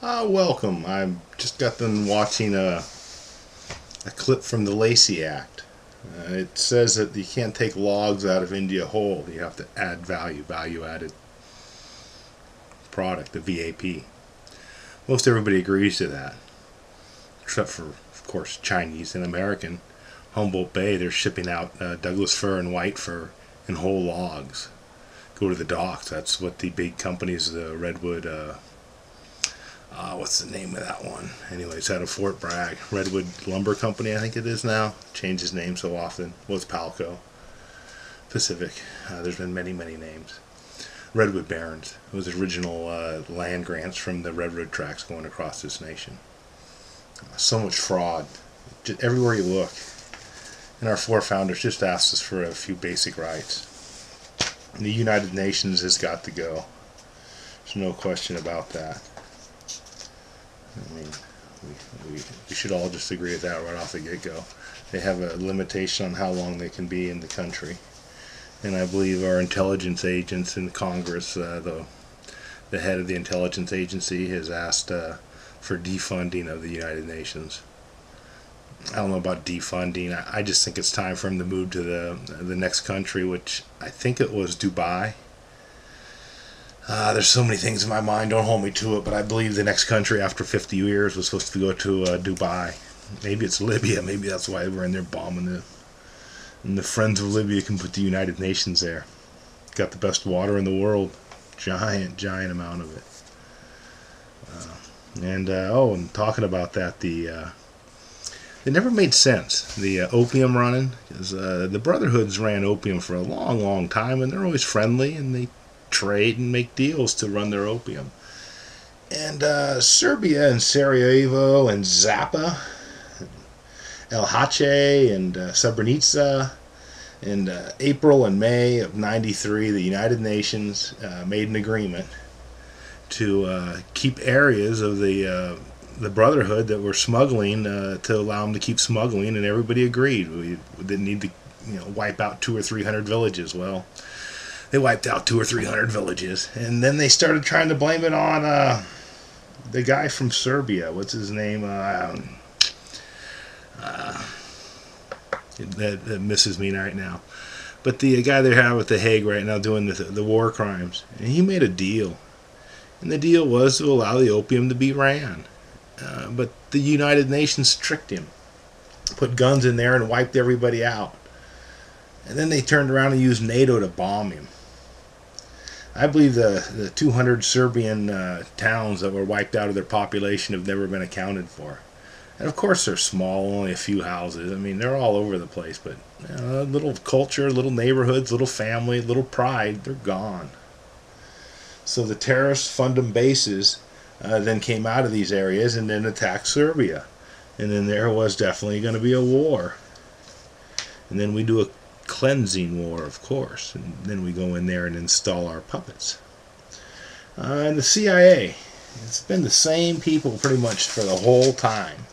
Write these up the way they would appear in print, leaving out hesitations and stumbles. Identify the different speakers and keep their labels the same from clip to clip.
Speaker 1: Welcome. I just got done watching a clip from the Lacey Act. It says that you can't take logs out of India whole. You have to add value added product, the VAP. Most everybody agrees to that, except for, of course, Chinese and American. Humboldt Bay, they're shipping out Douglas fir and white fir in whole logs. Go to the docks. That's what the big companies, the redwood, what's the name of that one? Anyways, out of Fort Bragg, Redwood Lumber Company, I think it is now. Changes name so often. Well, it's Palco, Pacific. There's been many names. Redwood Barons. It was original land grants from the railroad tracks going across this nation. So much fraud, just everywhere you look. And our four founders just asked us for a few basic rights. The United Nations has got to go. There's no question about that. I mean, we should all just agree with that right off the get-go. They have a limitation on how long they can be in the country. And I believe our intelligence agents in Congress, the head of the intelligence agency has asked for defunding of the United Nations. I don't know about defunding. I just think it's time for him to move to the next country, which I think it was Dubai. There's so many things in my mind, don't hold me to it, but I believe the next country after 50 years was supposed to go to Dubai. Maybe it's Libya, maybe that's why we're in there bombing it. And the friends of Libya can put the United Nations there. Got the best water in the world. Giant amount of it. And talking about that, it never made sense. The opium running, because the Brotherhoods ran opium for a long time, and they're always friendly, and they trade and make deals to run their opium. And Serbia and Sarajevo and Zappa, and El Hache and Srebrenica, in April and May of '93, the United Nations made an agreement to keep areas of the Brotherhood that were smuggling to allow them to keep smuggling, and everybody agreed. We didn't need to, wipe out 200 or 300 villages. Well, they wiped out 200 or 300 villages, and then they started trying to blame it on the guy from Serbia. What's his name? That misses me right now. But the guy they have at The Hague right now doing the war crimes, and he made a deal, and the deal was to allow the opium to be ran. But the United Nations tricked him, put guns in there and wiped everybody out. And then they turned around and used NATO to bomb him. I believe the 200 Serbian towns that were wiped out of their population have never been accounted for. And of course they're small, only a few houses. I mean, they're all over the place, but little culture, little neighborhoods, little family, little pride, they're gone. So the terrorists fund them bases, then came out of these areas and then attacked Serbia. And then there was definitely going to be a war. And then we do a cleansing war, of course, and then we go in there and install our puppets. And the CIA, it's been the same people pretty much for the whole time.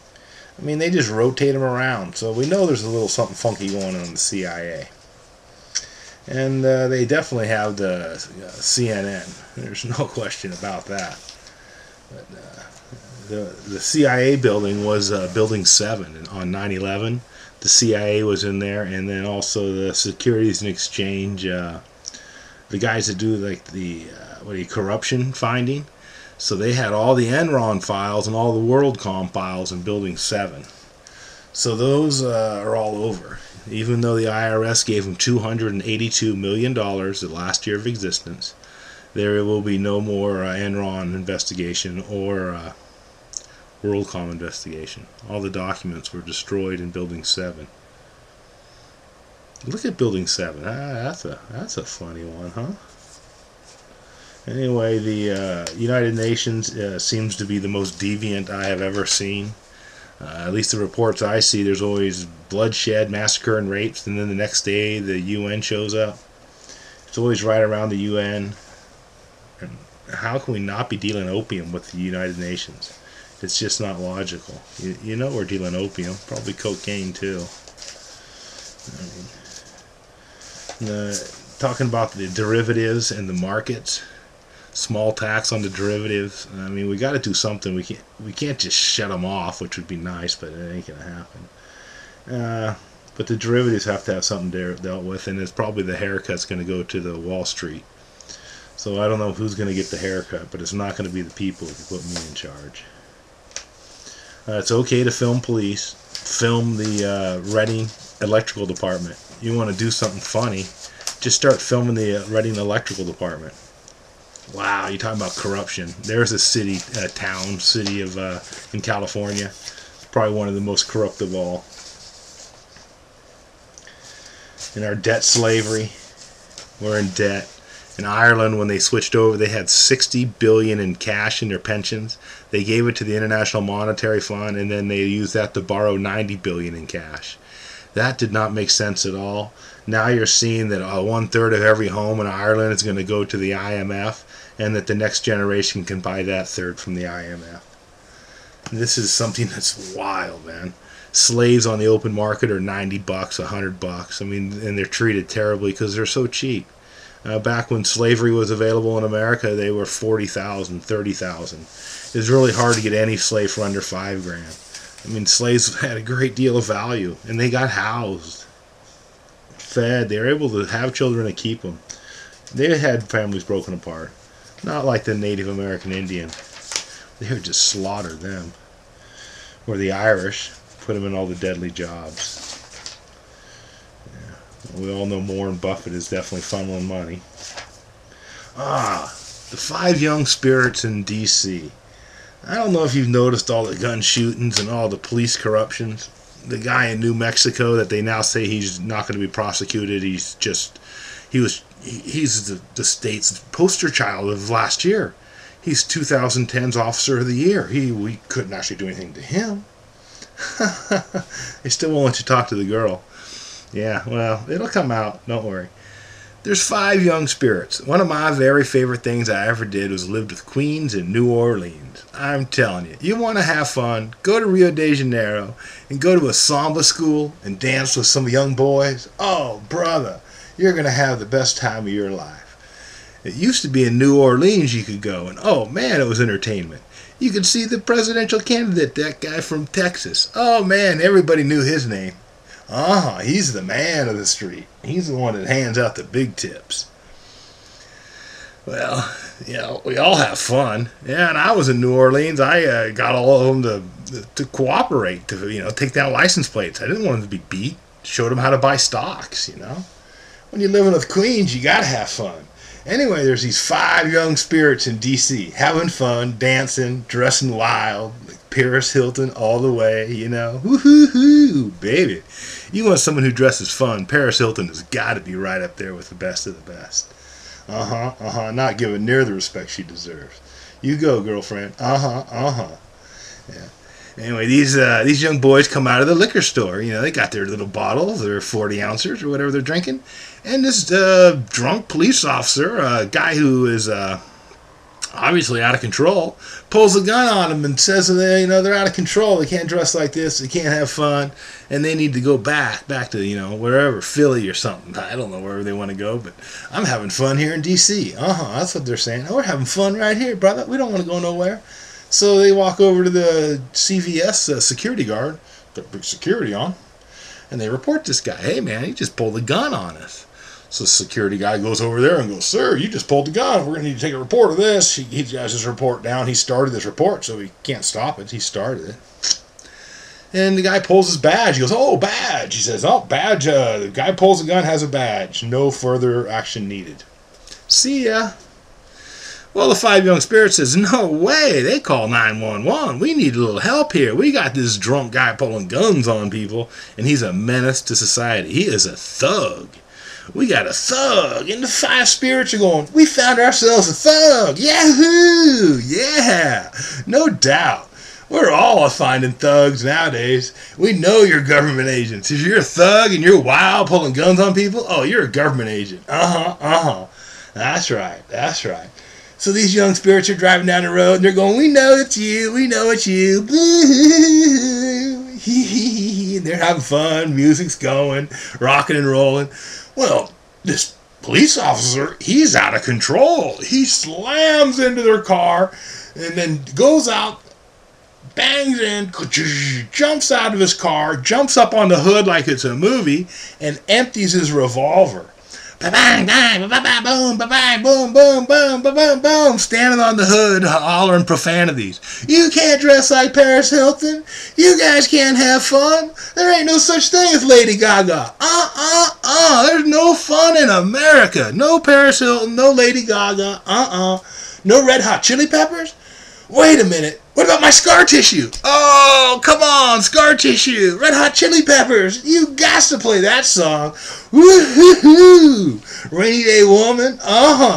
Speaker 1: I mean, they just rotate them around, so we know there's a little something funky going on in the CIA. And they definitely have the CNN. There's no question about that. But the CIA building was Building 7 on 9/11. The CIA was in there, and then also the Securities and Exchange, the guys that do like the corruption finding. So they had all the Enron files and all the WorldCom files in Building 7. So those are all over. Even though the IRS gave them $282 million the last year of existence, there will be no more Enron investigation or WorldCom investigation. All the documents were destroyed in Building 7. Look at Building 7. That's a funny one, huh? Anyway, the United Nations seems to be the most deviant I have ever seen. At least the reports I see, there's always bloodshed, massacre, and rapes, and then the next day the UN shows up. It's always right around the UN. And how can we not be dealing opium with the United Nations? It's just not logical. You know we're dealing opium, probably cocaine too. I mean, talking about the derivatives and the markets. small tax on the derivatives. I mean, we got to do something. We can't just shut them off, which would be nice, but it ain't gonna happen. But the derivatives have to have something dealt with, and it's probably the haircut's going to go to the Wall Street. So I don't know who's going to get the haircut, but it's not going to be the people if you put me in charge. It's okay to film police, film the Reading Electrical Department. You want to do something funny, just start filming the Reading Electrical Department. Wow, you're talking about corruption. There's a city of in California, probably one of the most corrupt of all. In our debt slavery, we're in debt. In Ireland, when they switched over, they had $60 billion in cash in their pensions. They gave it to the International Monetary Fund, and then they used that to borrow $90 billion in cash. That did not make sense at all. Now you're seeing that 1/3 of every home in Ireland is going to go to the IMF, and that the next generation can buy that third from the IMF. This is something that's wild, man. Slaves on the open market are $90, $100. I mean, and they're treated terribly because they're so cheap. Back when slavery was available in America, they were $40,000, $30,000. It was really hard to get any slave for under $5,000. I mean, slaves had a great deal of value, and they got housed, fed. They were able to have children and keep them. They had families broken apart, not like the Native American Indian. They would just slaughter them. Or the Irish, put them in all the deadly jobs. We all know Warren Buffett is definitely funneling money. The 5 young spirits in D.C. I don't know if you've noticed all the gun shootings and all the police corruptions. The guy in New Mexico that they now say he's not going to be prosecuted. He's the state's poster child of last year. He's 2010's Officer of the Year. We couldn't actually do anything to him. They still won't let you talk to the girl. Yeah, well, it'll come out. Don't worry. There's 5 young spirits. One of my very favorite things I ever did was lived with queens in New Orleans. I'm telling you, you want to have fun, go to Rio de Janeiro and go to a samba school and dance with some young boys. Oh, brother, you're going to have the best time of your life. It used to be in New Orleans you could go, and oh man, it was entertainment. You could see the presidential candidate, that guy from Texas. Oh man, everybody knew his name. He's the man of the street. He's the one that hands out the big tips. Well, we all have fun. Yeah, and I was in New Orleans. I got all of them to cooperate, to take down license plates. I didn't want them to be beat. Showed them how to buy stocks, When you're living with queens, you gotta have fun. Anyway, there's these 5 young spirits in D.C. having fun, dancing, dressing wild, like Paris Hilton all the way, Woo-hoo-hoo, baby. You want someone who dresses fun, Paris Hilton has got to be right up there with the best of the best. Not given near the respect she deserves. You go, girlfriend. Yeah. Anyway, these young boys come out of the liquor store. They got their little bottles, their 40 ounces or whatever they're drinking. And this drunk police officer, a guy who is obviously out of control, pulls a gun on them and says they're out of control. They can't dress like this. They can't have fun, and they need to go back to wherever, Philly or something. I don't know wherever they want to go, but I'm having fun here in D.C. That's what they're saying. We're having fun right here, brother. We don't want to go nowhere. So they walk over to the CVS security guard, put big security on, and they report this guy. Hey man, he just pulled a gun on us. So the security guy goes over there and goes, sir, you just pulled the gun. We're going to need to take a report of this. He has his report down. He started this report, so he can't stop it. He started it. And the guy pulls his badge. He goes, oh, badge. He says, oh, badge. The guy pulls the gun, has a badge. No further action needed. See ya. Well, the 5 young spirits says, no way. They call 911. We need a little help here. We got this drunk guy pulling guns on people, and he's a menace to society. He is a thug. We got a thug. And the 5 spirits are going, we found ourselves a thug. Yahoo! Yeah! No doubt. We're all finding thugs nowadays. We know you're government agents. If you're a thug and you're wild pulling guns on people, oh, you're a government agent. That's right. So these young spirits are driving down the road and they're going, we know it's you. And they're having fun. Music's going, rocking and rolling. Well, this police officer, he's out of control. He slams into their car and then goes out, bangs in, jumps out of his car, jumps up on the hood like it's a movie, and empties his revolver. Ba-bang, bang, ba-bang, boom, ba-bang, boom, boom, boom, ba-bang, boom, standing on the hood, hollering profanities. You can't dress like Paris Hilton. You guys can't have fun. There ain't no such thing as Lady Gaga. There's no fun in America. No Paris Hilton, no Lady Gaga, No Red Hot Chili Peppers? Wait a minute. What about my scar tissue? Oh, come on, scar tissue. Red Hot Chili Peppers. You got to play that song. Woo-hoo-hoo. Rainy Day Woman.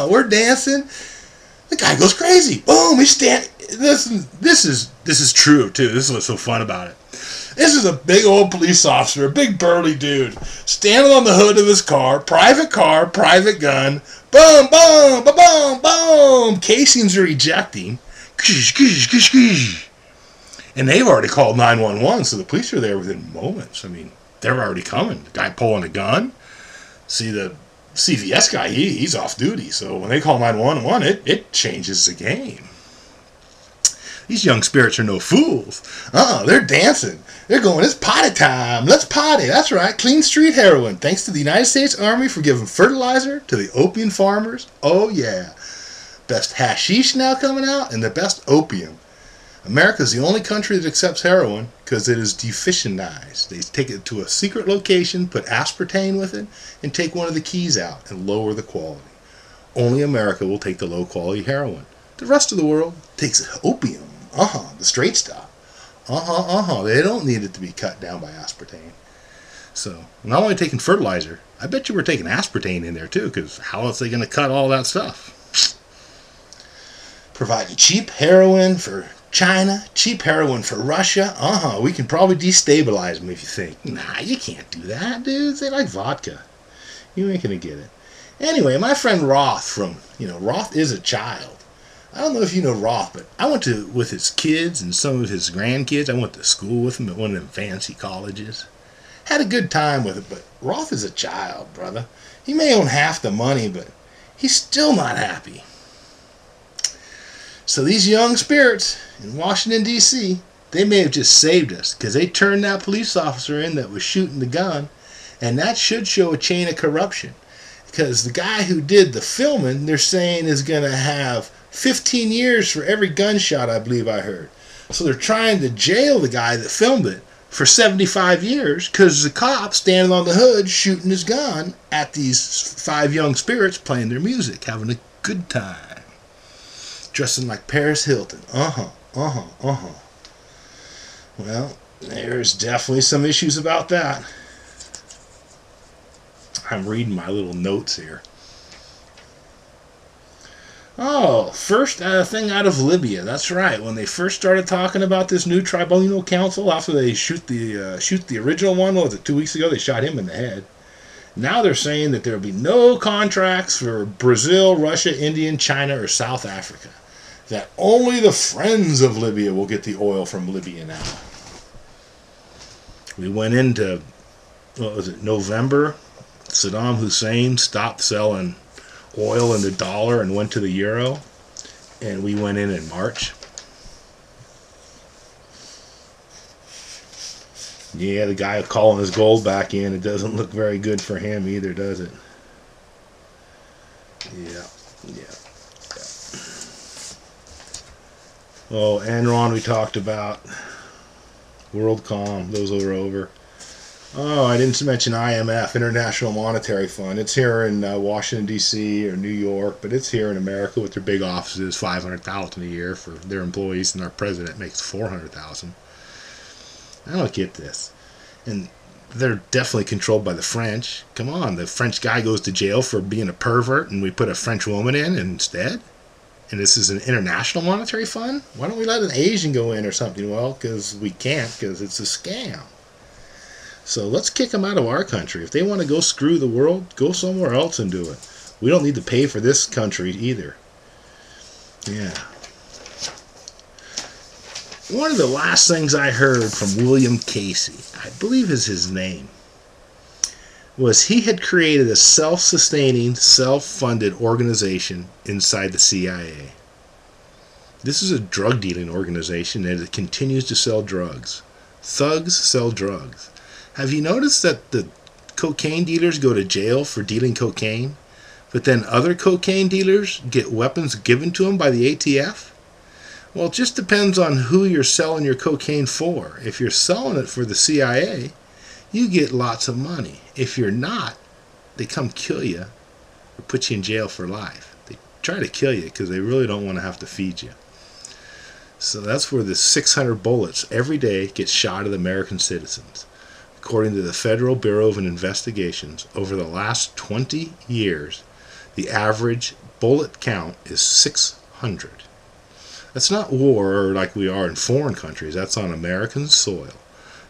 Speaker 1: We're dancing. The guy goes crazy. Boom, he's standing. This is true, too. This is what's so fun about it. This is a big old police officer, a big burly dude, standing on the hood of his car, private gun. Boom, boom, boom, boom. Casings are ejecting. And they've already called 911, so the police are there within moments. I mean, they're already coming. The guy pulling a gun. See, the CVS guy, he's off duty. So when they call 911, it changes the game. These young spirits are no fools. They're dancing. They're going, it's potty time. Let's potty. That's right. Clean street heroin. Thanks to the United States Army for giving fertilizer to the opium farmers. Oh, yeah. Best hashish now coming out, and the best opium. America's the only country that accepts heroin because it is deficientized. They take it to a secret location, put aspartame with it, and take one of the keys out and lower the quality. Only America will take the low-quality heroin. The rest of the world takes opium. The straight stuff. They don't need it to be cut down by aspartame. So, not only taking fertilizer, I bet you we're taking aspartame in there too, because how else are they going to cut all that stuff? Providing cheap heroin for China, cheap heroin for Russia. We can probably destabilize them if you think. Nah, you can't do that, dudes. They like vodka. You ain't going to get it. Anyway, my friend Roth Roth is a child. I don't know if you know Roth, but I went to with his kids and some of his grandkids. I went to school with him at one of them fancy colleges. Had a good time with it, but Roth is a child, brother. He may own half the money, but he's still not happy. So these young spirits in Washington, D.C., they may have just saved us because they turned that police officer in that was shooting the gun, and that should show a chain of corruption because the guy who did the filming, they're saying, is going to have 15 years for every gunshot, I believe I heard. So they're trying to jail the guy that filmed it for 75 years because the cop standing on the hood shooting his gun at these 5 young spirits playing their music, having a good time. Dressing like Paris Hilton. Well, there's definitely some issues about that. I'm reading my little notes here. First thing out of Libya. That's right. When they first started talking about this new tribunal council, after they shoot the original one, what was it, 2 weeks ago? They shot him in the head. Now they're saying that there will be no contracts for Brazil, Russia, India, China, or South Africa. That only the friends of Libya will get the oil from Libya now. We went into, November? Saddam Hussein stopped selling oil in the dollar and went to the euro. And we went in March. Yeah, the guy calling his gold back in, it doesn't look very good for him either, does it? Yeah. Oh, Enron we talked about. WorldCom, those are over. Oh, I didn't mention IMF, International Monetary Fund. It's here in Washington, D.C. or New York, but it's here in America with their big offices, $500,000 a year for their employees, and our president makes $400,000. I don't get this. And they're definitely controlled by the French. Come on, the French guy goes to jail for being a pervert, and we put a French woman in instead? And this is an international monetary fund? Why don't we let an Asian go in or something? Well, because we can't, because it's a scam. So let's kick them out of our country. If they want to go screw the world, go somewhere else and do it. We don't need to pay for this country either. Yeah. One of the last things I heard from William Casey, I believe is his name, was he had created a self-sustaining, self-funded organization inside the CIA. This is a drug dealing organization and it continues to sell drugs. Thugs sell drugs. Have you noticed that the cocaine dealers go to jail for dealing cocaine, but then other cocaine dealers get weapons given to them by the ATF? Well, it just depends on who you're selling your cocaine for. If you're selling it for the CIA, you get lots of money. If you're not, they come kill you or put you in jail for life. They try to kill you because they really don't want to have to feed you. So that's where the 600 bullets every day get shot at American citizens. According to the Federal Bureau of Investigations, over the last 20 years, the average bullet count is 600. That's not war like we are in foreign countries. That's on American soil.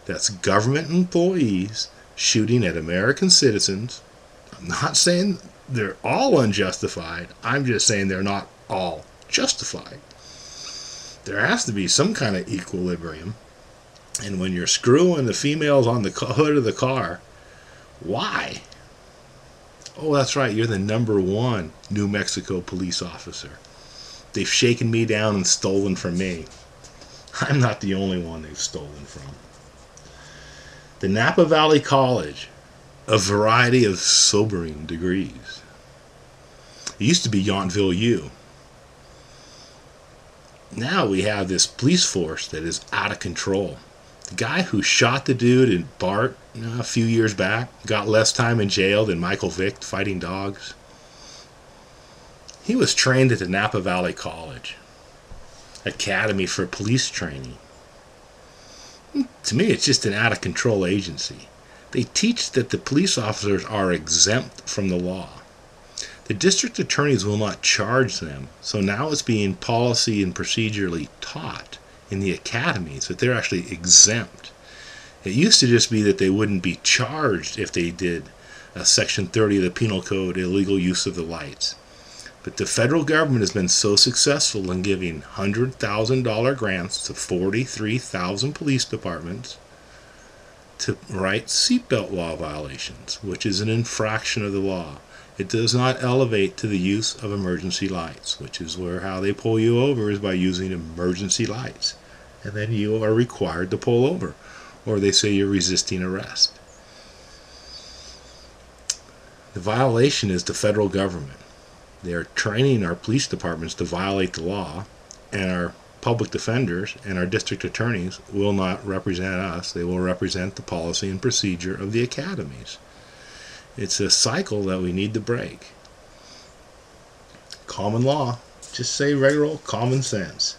Speaker 1: That's government employees shooting at American citizens. I'm not saying they're all unjustified. I'm just saying they're not all justified. There has to be some kind of equilibrium. And when you're screwing the females on the hood of the car, why? Oh, that's right, you're the #1 New Mexico police officer. They've shaken me down and stolen from me. I'm not the only one they've stolen from. The Napa Valley College, a variety of sobering degrees. It used to be Yountville U. Now we have this police force that is out of control. The guy who shot the dude in Bart a few years back got less time in jail than Michael Vick fighting dogs. He was trained at the Napa Valley College, Academy for Police Training. To me, it's just an out-of-control agency. They teach that the police officers are exempt from the law. The district attorneys will not charge them, so now it's being policy and procedurally taught in the academies that they're actually exempt. It used to just be that they wouldn't be charged if they did Section 30 of the Penal Code, illegal use of the lights. But the federal government has been so successful in giving $100,000 grants to 43,000 police departments to write seatbelt law violations, which is an infraction of the law. It does not elevate to the use of emergency lights, which is where how they pull you over is by using emergency lights. And then you are required to pull over, or they say you're resisting arrest. The violation is the federal government. They are training our police departments to violate the law, and our public defenders and our district attorneys will not represent us. They will represent the policy and procedure of the academies. It's a cycle that we need to break. Common law. Just say regular old common sense.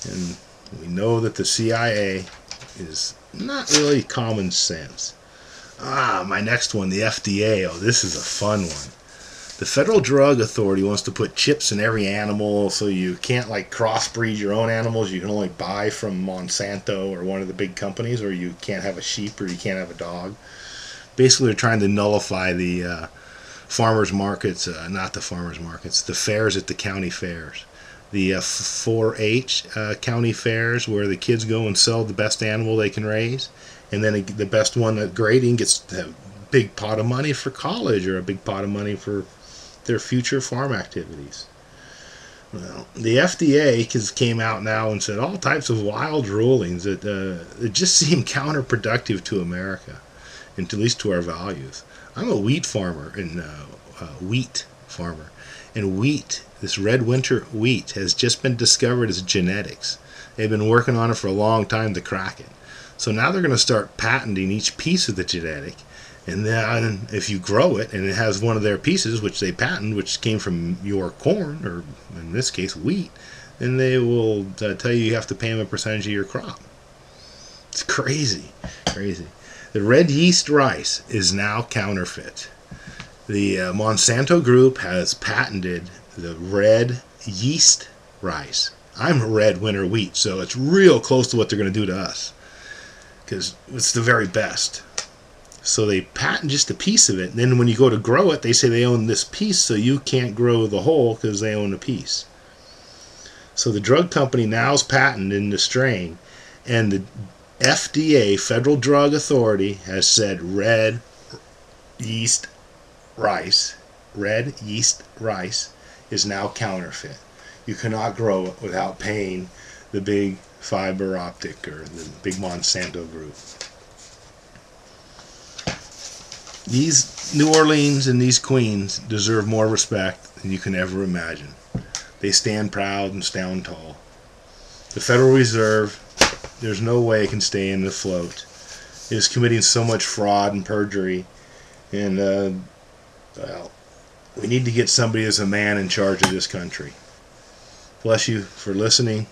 Speaker 1: And we know that the CIA is not really common sense. My next one, the FDA. Oh, this is a fun one. The Federal Drug Authority wants to put chips in every animal so you can't like crossbreed your own animals. You can only buy from Monsanto or one of the big companies, or you can't have a sheep or you can't have a dog. Basically, they're trying to nullify the farmers markets, not the farmers markets, the fairs at the county fairs. The 4-H county fairs where the kids go and sell the best animal they can raise. And then the best one at grading gets a big pot of money for college or a big pot of money for their future farm activities. Well, the FDA came out now and said all types of wild rulings that just seem counterproductive to America, and at least to our values. I'm a wheat farmer, and wheat, this red winter wheat, has just been discovered as genetics. They've been working on it for a long time to crack it. So now they're going to start patenting each piece of the genetic. And then if you grow it and it has one of their pieces, which they patent, which came from your corn, or in this case wheat, then they will tell you have to pay them a percentage of your crop. It's crazy, crazy. The red yeast rice is now counterfeit. The Monsanto group has patented the red yeast rice. I'm red winter wheat, so it's real close to what they're going to do to us, because it's the very best. So they patent just a piece of it, and then when you go to grow it, they say they own this piece, so you can't grow the whole because they own a piece. So the drug company now is patenting the strain, and the FDA, Federal Drug Authority, has said red yeast rice, red yeast rice, is now counterfeit. You cannot grow it without paying the big fiber optic or the big Monsanto group. These New Orleans and these queens deserve more respect than you can ever imagine. They stand proud and stand tall. The Federal Reserve, there's no way it can stay in the float. It is committing so much fraud and perjury, and well, we need to get somebody as a man in charge of this country. Bless you for listening.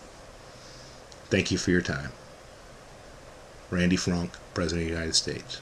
Speaker 1: Thank you for your time. Randy Franck, President of the United States.